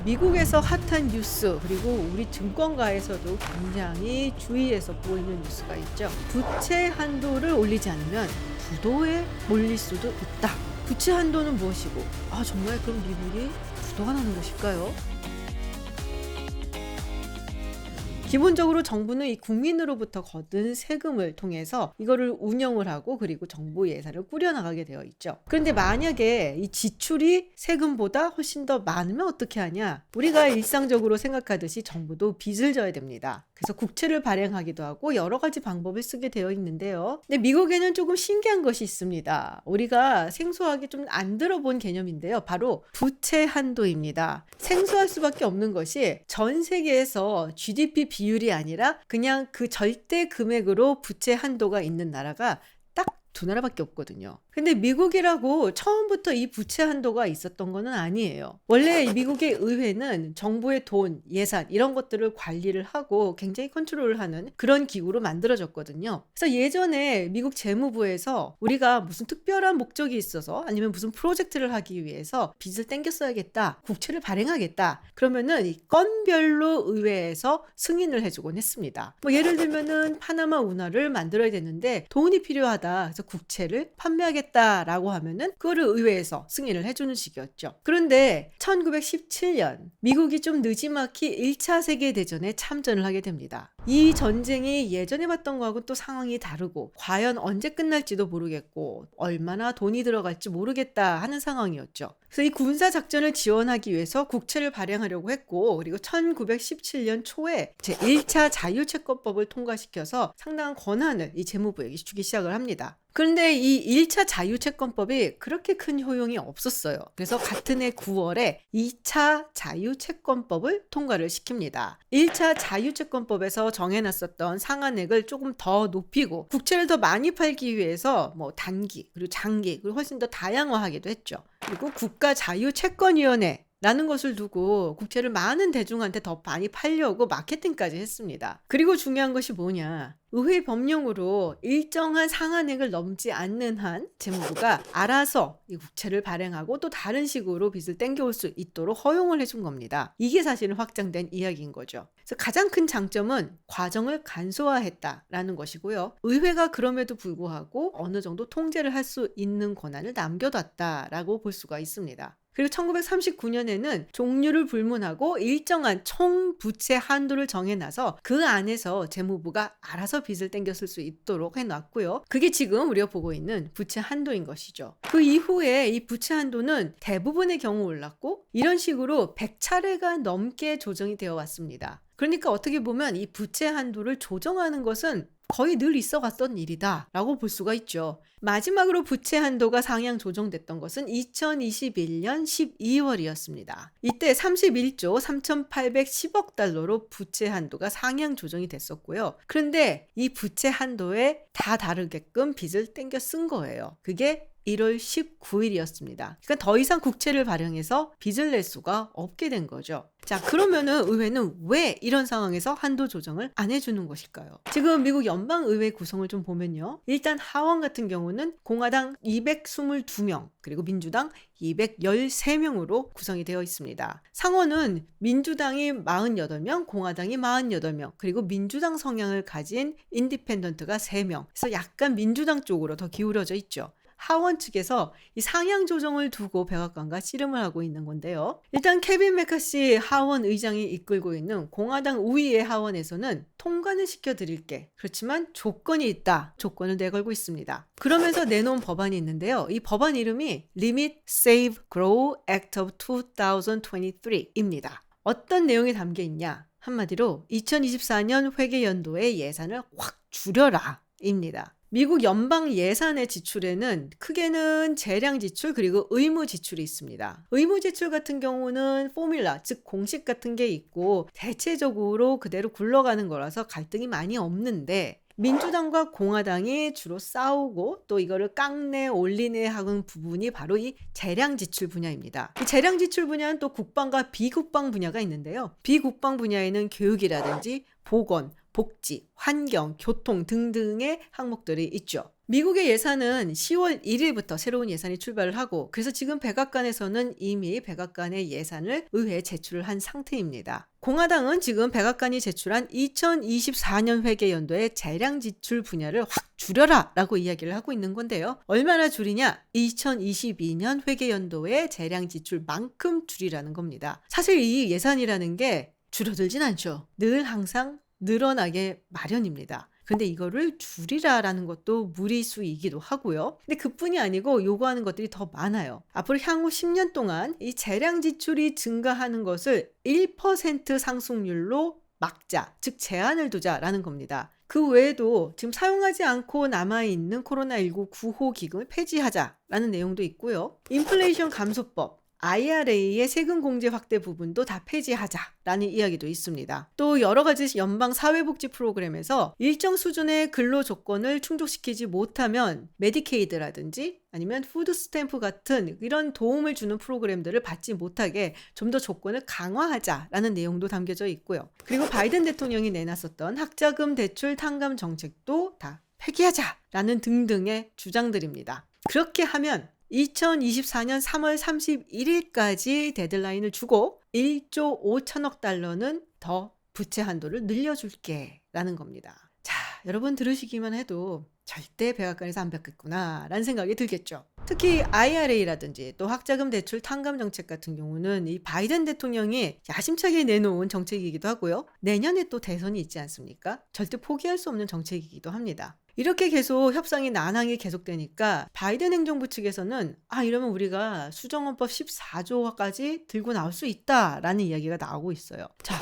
미국에서 핫한 뉴스 그리고 우리 증권가에서도 굉장히 주의해서 보고 있는 뉴스가 있죠. 부채 한도를 올리지 않으면 부도에 몰릴 수도 있다. 부채 한도는 무엇이고 정말 그럼 미국이 부도가 나는 것일까요? 기본적으로 정부는 이 국민으로부터 거둔 세금을 통해서 이거를 운영을 하고 그리고 정부 예산을 꾸려나가게 되어 있죠. 그런데 만약에 이 지출이 세금보다 훨씬 더 많으면 어떻게 하냐? 우리가 일상적으로 생각하듯이 정부도 빚을 져야 됩니다. 그래서 국채를 발행하기도 하고 여러 가지 방법을 쓰게 되어 있는데요. 근데 미국에는 조금 신기한 것이 있습니다. 우리가 생소하게 좀 안 들어본 개념인데요. 바로 부채 한도입니다. 생소할 수밖에 없는 것이 전 세계에서 GDP 비율이 아니라 그냥 그 절대 금액으로 부채 한도가 있는 나라가 딱 두 나라밖에 없거든요. 근데 미국이라고 처음부터 이 부채 한도가 있었던 거는 아니에요. 원래 미국의 의회는 정부의 돈, 예산 이런 것들을 관리를 하고 굉장히 컨트롤을 하는 그런 기구로 만들어졌거든요. 그래서 예전에 미국 재무부에서 우리가 무슨 특별한 목적이 있어서 아니면 무슨 프로젝트를 하기 위해서 빚을 땡겼어야겠다, 국채를 발행하겠다, 그러면은 이 건별로 의회에서 승인을 해주곤 했습니다. 예를 들면은 파나마 운하를 만들어야 되는데 돈이 필요하다, 그래서 국채를 판매하겠다라고 하면은 그거를 의회에서 승인을 해주는 식이었죠. 그런데 1917년 미국이 좀 느지막이 1차 세계대전에 참전을 하게 됩니다. 이 전쟁이 예전에 봤던 거하고 또 상황이 다르고 과연 언제 끝날지도 모르겠고 얼마나 돈이 들어갈지 모르겠다 하는 상황이었죠. 그래서 이 군사작전을 지원하기 위해서 국채를 발행하려고 했고, 그리고 1917년 초에 제1차 자유채권법을 통과시켜서 상당한 권한을 이 재무부에게 주기 시작을 합니다. 그런데 이 1차 자유채권법이 그렇게 큰 효용이 없었어요. 그래서 같은 해 9월에 2차 자유채권법을 통과를 시킵니다. 1차 자유채권법에서 정해놨었던 상한액을 조금 더 높이고 국채를 더 많이 팔기 위해서 단기 그리고 장기 그리고 훨씬 더 다양화하기도 했죠. 그리고 국가자유채권위원회 라는 것을 두고 국채를 많은 대중한테 더 많이 팔려고 마케팅까지 했습니다. 그리고 중요한 것이 뭐냐? 의회 법령으로 일정한 상한액을 넘지 않는 한 재무부가 알아서 이 국채를 발행하고 또 다른 식으로 빚을 땡겨올 수 있도록 허용을 해준 겁니다. 이게 사실은 확장된 이야기인 거죠. 그래서 가장 큰 장점은 과정을 간소화했다라는 것이고요. 의회가 그럼에도 불구하고 어느 정도 통제를 할 수 있는 권한을 남겨뒀다라고 볼 수가 있습니다. 그리고 1939년에는 종류를 불문하고 일정한 총 부채 한도를 정해놔서 그 안에서 재무부가 알아서 빚을 땡겼을 수 있도록 해놨고요. 그게 지금 우리가 보고 있는 부채 한도인 것이죠. 그 이후에 이 부채 한도는 대부분의 경우 올랐고 이런 식으로 100차례가 넘게 조정이 되어 왔습니다. 그러니까 어떻게 보면 이 부채 한도를 조정하는 것은 거의 늘 있어 왔던 일이다 라고 볼 수가 있죠. 마지막으로 부채 한도가 상향 조정됐던 것은 2021년 12월이었습니다. 이때 31조 3,810억 달러로 부채 한도가 상향 조정이 됐었고요. 그런데 이 부채 한도에 다 다르게끔 빚을 땡겨 쓴 거예요. 그게 1월 19일이었습니다. 그러니까 더 이상 국채를 발행해서 빚을 낼 수가 없게 된 거죠. 자, 그러면은 의회는 왜 이런 상황에서 한도 조정을 안 해주는 것일까요? 지금 미국 연방의회 구성을 좀 보면요. 일단 하원 같은 경우는 공화당 222명, 그리고 민주당 213명으로 구성이 되어 있습니다. 상원은 민주당이 48명, 공화당이 48명, 그리고 민주당 성향을 가진 인디펜던트가 3명. 그래서 약간 민주당 쪽으로 더 기울어져 있죠. 하원 측에서 이 상향 조정을 두고 백악관과 씨름을 하고 있는 건데요. 일단 케빈 메카시 하원 의장이 이끌고 있는 공화당 우위의 하원에서는 통과는 시켜드릴게. 그렇지만 조건이 있다. 조건을 내걸고 있습니다. 그러면서 내놓은 법안이 있는데요. 이 법안 이름이 Limit, Save, Grow Act of 2023입니다. 어떤 내용이 담겨 있냐? 한마디로 2024년 회계연도의 예산을 확 줄여라 입니다. 미국 연방 예산의 지출에는 크게는 재량 지출 그리고 의무 지출이 있습니다. 의무 지출 같은 경우는 포뮬라, 즉 공식 같은 게 있고 대체적으로 그대로 굴러가는 거라서 갈등이 많이 없는데 민주당과 공화당이 주로 싸우고 또 이거를 깡내 올리내 하는 부분이 바로 이 재량 지출 분야입니다. 이 재량 지출 분야는 또 국방과 비국방 분야가 있는데요. 비국방 분야에는 교육이라든지 보건, 복지, 환경, 교통 등등의 항목들이 있죠. 미국의 예산은 10월 1일부터 새로운 예산이 출발을 하고 그래서 지금 백악관에서는 이미 백악관의 예산을 의회에 제출을 한 상태입니다. 공화당은 지금 백악관이 제출한 2024년 회계연도의 재량 지출 분야를 확 줄여라 라고 이야기를 하고 있는 건데요. 얼마나 줄이냐? 2022년 회계연도의 재량 지출만큼 줄이라는 겁니다. 사실 이 예산이라는 게 줄어들진 않죠. 늘 항상 늘어나게 마련입니다. 근데 이거를 줄이라라는 것도 무리수이기도 하고요. 근데 그뿐이 아니고 요구하는 것들이 더 많아요. 앞으로 향후 10년 동안 이 재량 지출이 증가하는 것을 1% 상승률로 막자, 즉 제한을 두자라는 겁니다. 그 외에도 지금 사용하지 않고 남아있는 코로나19 구호 기금을 폐지하자라는 내용도 있고요. 인플레이션 감소법, IRA의 세금 공제 확대 부분도 다 폐지하자라는 이야기도 있습니다. 또 여러 가지 연방 사회복지 프로그램에서 일정 수준의 근로 조건을 충족시키지 못하면 메디케이드라든지 아니면 푸드 스탬프 같은 이런 도움을 주는 프로그램들을 받지 못하게 좀 더 조건을 강화하자라는 내용도 담겨져 있고요. 그리고 바이든 대통령이 내놨었던 학자금 대출 탕감 정책도 다 폐기하자라는 등등의 주장들입니다. 그렇게 하면 2024년 3월 31일까지 데드라인을 주고 1조 5천억 달러는 더 부채 한도를 늘려줄게 라는 겁니다. 자, 여러분 들으시기만 해도 절대 백악관에서 안 바뀌었구나 라는 생각이 들겠죠. 특히 IRA라든지 또 학자금 대출 탕감 정책 같은 경우는 이 바이든 대통령이 야심차게 내놓은 정책이기도 하고요. 내년에 또 대선이 있지 않습니까? 절대 포기할 수 없는 정책이기도 합니다. 이렇게 계속 협상이 난항이 계속되니까 바이든 행정부 측에서는 이러면 우리가 수정헌법 14조까지 들고 나올 수 있다라는 이야기가 나오고 있어요. 자,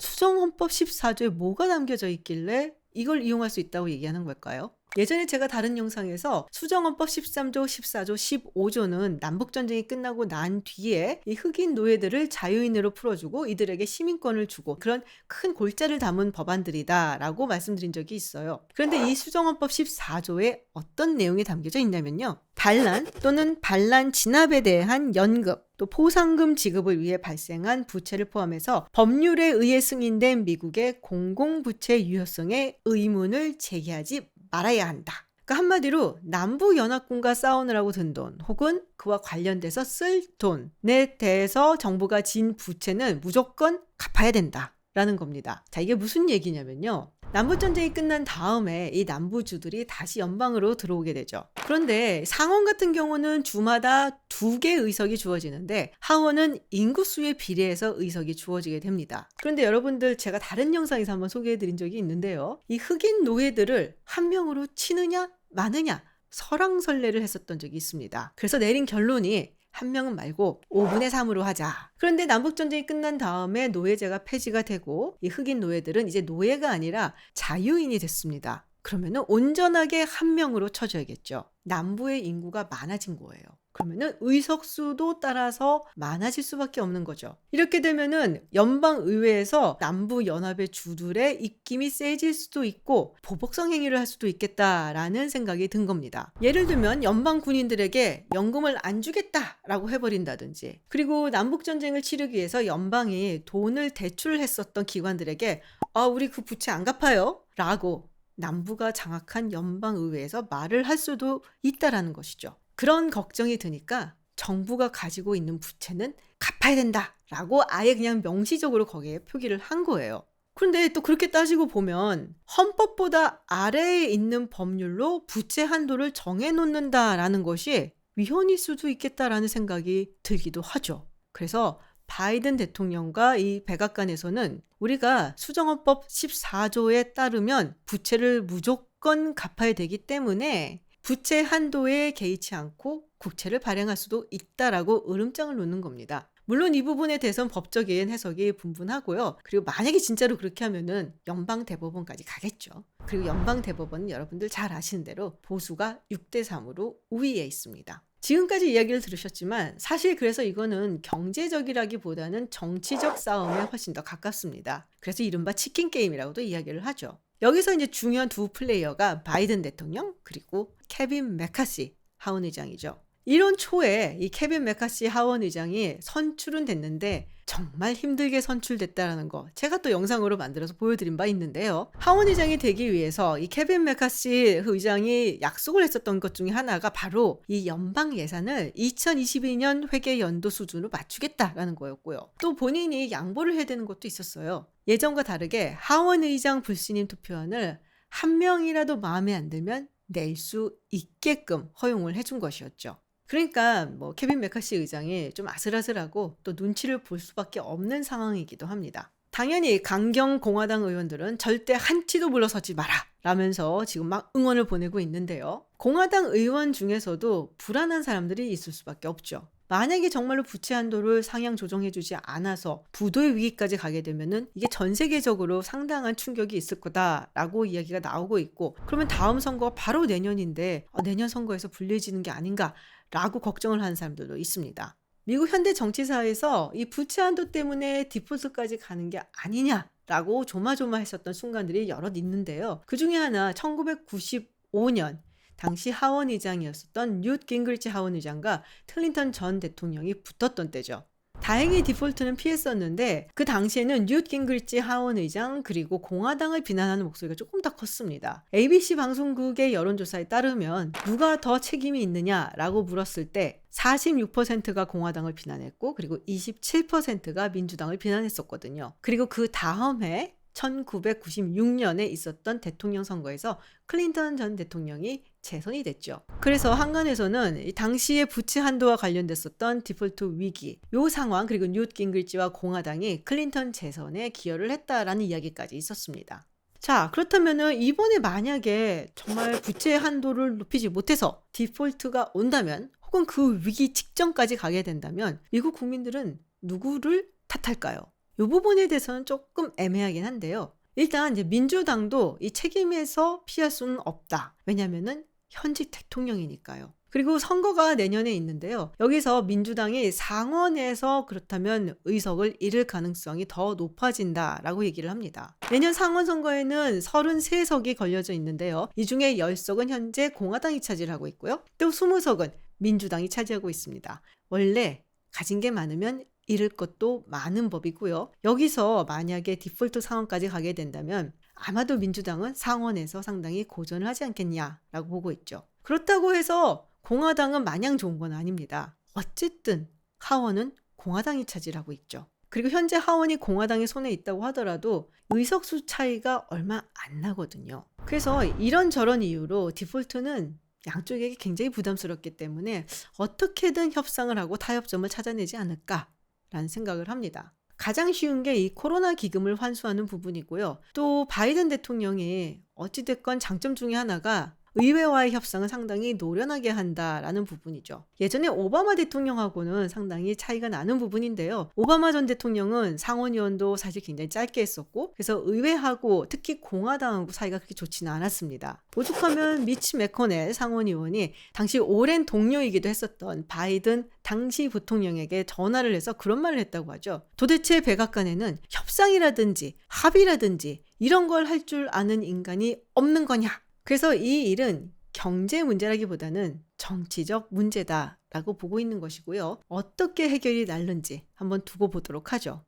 수정헌법 14조에 뭐가 담겨져 있길래 이걸 이용할 수 있다고 얘기하는 걸까요? 예전에 제가 다른 영상에서 수정헌법 13조, 14조, 15조는 남북전쟁이 끝나고 난 뒤에 이 흑인 노예들을 자유인으로 풀어주고 이들에게 시민권을 주고 그런 큰 골자를 담은 법안들이다라고 말씀드린 적이 있어요. 그런데 이 수정헌법 14조에 어떤 내용이 담겨져 있냐면요. 반란 또는 반란 진압에 대한 연금 또 포상금 지급을 위해 발생한 부채를 포함해서 법률에 의해 승인된 미국의 공공부채 유효성의 의문을 제기하지 말아야 한다. 그러니까 한마디로 남북연합군과 싸우느라고 든 돈 혹은 그와 관련돼서 쓸 돈에 대해서 정부가 진 부채는 무조건 갚아야 된다라는 겁니다. 자, 이게 무슨 얘기냐면요. 남북전쟁이 끝난 다음에 이 남부주들이 다시 연방으로 들어오게 되죠. 그런데 상원 같은 경우는 주마다 2개 의석이 주어지는데 하원은 인구수에 비례해서 의석이 주어지게 됩니다. 그런데 여러분들 제가 다른 영상에서 한번 소개해드린 적이 있는데요. 이 흑인 노예들을 한 명으로 치느냐 마느냐 설왕설래를 했었던 적이 있습니다. 그래서 내린 결론이 한 명은 말고 5분의 3으로 하자. 그런데 남북전쟁이 끝난 다음에 노예제가 폐지가 되고 이 흑인 노예들은 이제 노예가 아니라 자유인이 됐습니다. 그러면은 온전하게 한 명으로 쳐줘야겠죠. 남부의 인구가 많아진 거예요. 그러면은 의석수도 따라서 많아질 수밖에 없는 거죠. 이렇게 되면은 연방의회에서 남부연합의 주들의 입김이 세질 수도 있고 보복성 행위를 할 수도 있겠다라는 생각이 든 겁니다. 예를 들면 연방 군인들에게 연금을 안 주겠다라고 해버린다든지 그리고 남북전쟁을 치르기 위해서 연방이 돈을 대출했었던 기관들에게 우리 그 부채 안 갚아요 라고 남부가 장악한 연방의회에서 말을 할 수도 있다라는 것이죠. 그런 걱정이 드니까 정부가 가지고 있는 부채는 갚아야 된다라고 아예 그냥 명시적으로 거기에 표기를 한 거예요. 그런데 또 그렇게 따지고 보면 헌법보다 아래에 있는 법률로 부채 한도를 정해놓는다라는 것이 위헌일 수도 있겠다라는 생각이 들기도 하죠. 그래서 바이든 대통령과 이 백악관에서는 우리가 수정헌법 14조에 따르면 부채를 무조건 갚아야 되기 때문에 부채 한도에 개의치 않고 국채를 발행할 수도 있다라고 으름장을 놓는 겁니다. 물론 이 부분에 대해서는 법적인 해석이 분분하고요. 그리고 만약에 진짜로 그렇게 하면은 연방대법원까지 가겠죠. 그리고 연방대법원은 여러분들 잘 아시는 대로 보수가 6대 3으로 우위에 있습니다. 지금까지 이야기를 들으셨지만 사실 그래서 이거는 경제적이라기보다는 정치적 싸움에 훨씬 더 가깝습니다. 그래서 이른바 치킨 게임이라고도 이야기를 하죠. 여기서 이제 중요한 두 플레이어가 바이든 대통령 그리고 케빈 메카시 하원 의장이죠. 이런 초에 이 케빈 메카시 하원 의장이 선출은 됐는데 정말 힘들게 선출됐다라는 거 제가 또 영상으로 만들어서 보여드린 바 있는데요. 하원 의장이 되기 위해서 이 케빈 메카시 의장이 약속을 했었던 것 중에 하나가 바로 이 연방 예산을 2022년 회계 연도 수준으로 맞추겠다라는 거였고요. 또 본인이 양보를 해야 되는 것도 있었어요. 예전과 다르게 하원 의장 불신임 투표안을 한 명이라도 마음에 안 들면 낼 수 있게끔 허용을 해준 것이었죠. 그러니까 뭐 케빈 메카시 의장이 좀 아슬아슬하고 또 눈치를 볼 수밖에 없는 상황이기도 합니다. 당연히 강경 공화당 의원들은 절대 한치도 물러서지 마라 라면서 지금 막 응원을 보내고 있는데요. 공화당 의원 중에서도 불안한 사람들이 있을 수밖에 없죠. 만약에 정말로 부채 한도를 상향 조정해주지 않아서 부도의 위기까지 가게 되면은 이게 전 세계적으로 상당한 충격이 있을 거다라고 이야기가 나오고 있고, 그러면 다음 선거가 바로 내년인데 내년 선거에서 불리해지는 게 아닌가라고 걱정을 하는 사람들도 있습니다. 미국 현대 정치사에서 이 부채 한도 때문에 디폴트까지 가는 게 아니냐라고 조마조마했었던 순간들이 여럿 있는데요. 그 중에 하나 1995년 당시 하원 의장이었었던 뉴트 깅그리치 하원 의장과 클린턴 전 대통령이 붙었던 때죠. 다행히 디폴트는 피했었는데 그 당시에는 뉴트 깅그리치 하원 의장 그리고 공화당을 비난하는 목소리가 조금 더 컸습니다. ABC 방송국의 여론조사에 따르면 누가 더 책임이 있느냐라고 물었을 때 46%가 공화당을 비난했고 그리고 27%가 민주당을 비난했었거든요. 그리고 그 다음 해 1996년에 있었던 대통령 선거에서 클린턴 전 대통령이 재선이 됐죠. 그래서 한간에서는 당시의 부채 한도와 관련됐었던 디폴트 위기, 요 상황 그리고 뉴트 깅그리치와 공화당이 클린턴 재선에 기여를 했다라는 이야기까지 있었습니다. 자, 그렇다면은 이번에 만약에 정말 부채 한도를 높이지 못해서 디폴트가 온다면 혹은 그 위기 직전까지 가게 된다면 미국 국민들은 누구를 탓할까요? 이 부분에 대해서는 조금 애매하긴 한데요. 일단 이제 민주당도 이 책임에서 피할 수는 없다. 왜냐면은 현직 대통령이니까요. 그리고 선거가 내년에 있는데요. 여기서 민주당이 상원에서 그렇다면 의석을 잃을 가능성이 더 높아진다라고 얘기를 합니다. 내년 상원 선거에는 33석이 걸려져 있는데요. 이 중에 10석은 현재 공화당이 차지하고 있고요. 또 20석은 민주당이 차지하고 있습니다. 원래 가진 게 많으면 잃을 것도 많은 법이고요. 여기서 만약에 디폴트 상황까지 가게 된다면 아마도 민주당은 상원에서 상당히 고전을 하지 않겠냐라고 보고 있죠. 그렇다고 해서 공화당은 마냥 좋은 건 아닙니다. 어쨌든 하원은 공화당이 차지하고 있죠. 그리고 현재 하원이 공화당의 손에 있다고 하더라도 의석수 차이가 얼마 안 나거든요. 그래서 이런저런 이유로 디폴트는 양쪽에게 굉장히 부담스럽기 때문에 어떻게든 협상을 하고 타협점을 찾아내지 않을까라는 생각을 합니다. 가장 쉬운 게 이 코로나 기금을 환수하는 부분이고요. 또 바이든 대통령이 어찌됐건 장점 중에 하나가 의회와의 협상을 상당히 노련하게 한다라는 부분이죠. 예전에 오바마 대통령하고는 상당히 차이가 나는 부분인데요. 오바마 전 대통령은 상원의원도 사실 굉장히 짧게 했었고 그래서 의회하고 특히 공화당하고 사이가 그렇게 좋지는 않았습니다. 오죽하면 미치 매코넬 상원의원이 당시 오랜 동료이기도 했었던 바이든 당시 부통령에게 전화를 해서 그런 말을 했다고 하죠. 도대체 백악관에는 협상이라든지 합의라든지 이런 걸 할 줄 아는 인간이 없는 거냐? 그래서 이 일은 경제 문제라기보다는 정치적 문제다라고 보고 있는 것이고요. 어떻게 해결이 날는지 한번 두고 보도록 하죠.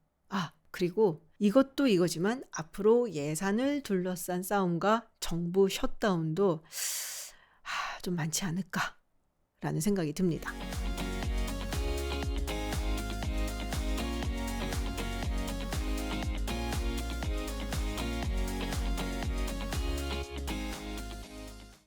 그리고 이것도 이거지만 앞으로 예산을 둘러싼 싸움과 정부 셧다운도 좀 많지 않을까라는 생각이 듭니다.